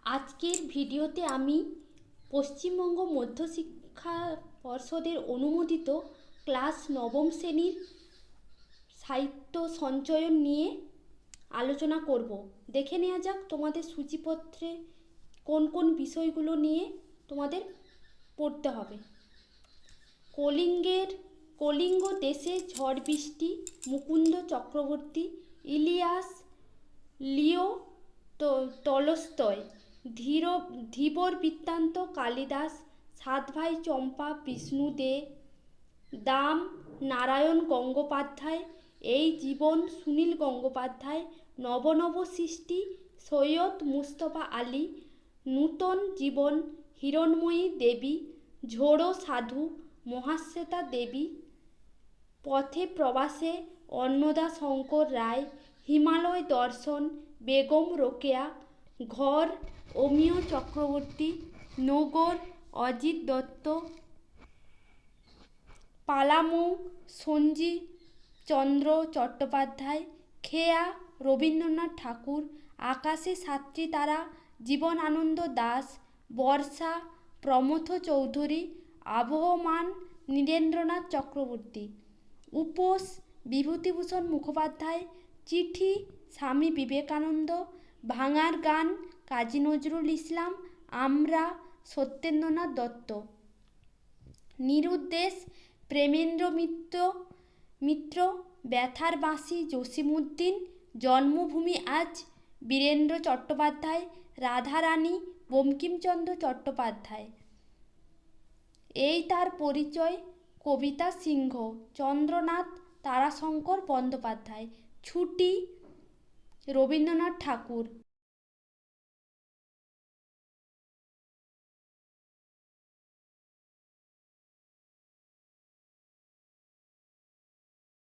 আজকের ভিডিওতে আমি পশ্চিমবঙ্গ মধ্যশিক্ষা পর্ষদের অনুমোদিত ক্লাস নবম শ্রেণীর সাহিত্য সঞ্চয়ন নিয়ে আলোচনা করব। দেখে নেওয়া যাক তোমাদের সূচিপত্রে কোন কোন বিষয়গুলো নিয়ে তোমাদের পড়তে হবে। কলিঙ্গ দেশে ঝড় বৃষ্টি, মুকুন্দ চক্রবর্তী, ইলিয়াস, লিও টলস্টয়, ধীবর বৃত্তান্ত কালিদাস, সাত ভাই চম্পা বিষ্ণু দে, দাম নারায়ণ গঙ্গোপাধ্যায়, এই জীবন সুনীল গঙ্গোপাধ্যায়, নব সৃষ্টি সৈয়দ মুস্তফা আলী, নূতন জীবন হিরণময়ী দেবী, ঝোড়ো সাধু মহাশ্বেতা দেবী, পথে প্রবাসে অন্নদা শঙ্কর রায়, হিমালয় দর্শন বেগম রোকেয়া, ঘর অমিয় চক্রবর্তী, নগর অজিত দত্ত, পালামৌ সঞ্জীব চন্দ্র চট্টোপাধ্যায়, খেয়া রবীন্দ্রনাথ ঠাকুর, আকাশে সাতটি তারা জীবনানন্দ দাশ, বর্ষা প্রমথ চৌধুরী, আবহমান নীরেন্দ্রনাথ চক্রবর্তী, উপোস বিভূতিভূষণ মুখোপাধ্যায়, চিঠি স্বামী বিবেকানন্দ, ভাঙার গান কাজী নজরুল ইসলাম, আমরা সত্যেন্দ্রনাথ দত্ত, নিরুদ্দেশ প্রেমেন্দ্র মিত্র, ব্যথার বাঁশি জসিমউদ্দিন, জন্মভূমি আজ বীরেন্দ্র চট্টোপাধ্যায়, রাধারানী বঙ্কিমচন্দ্র চট্টোপাধ্যায়, এই তার পরিচয় কবিতা সিংহ, চন্দ্রনাথ তারাশঙ্কর বন্দ্যোপাধ্যায়, ছুটি রবীন্দ্রনাথ ঠাকুর,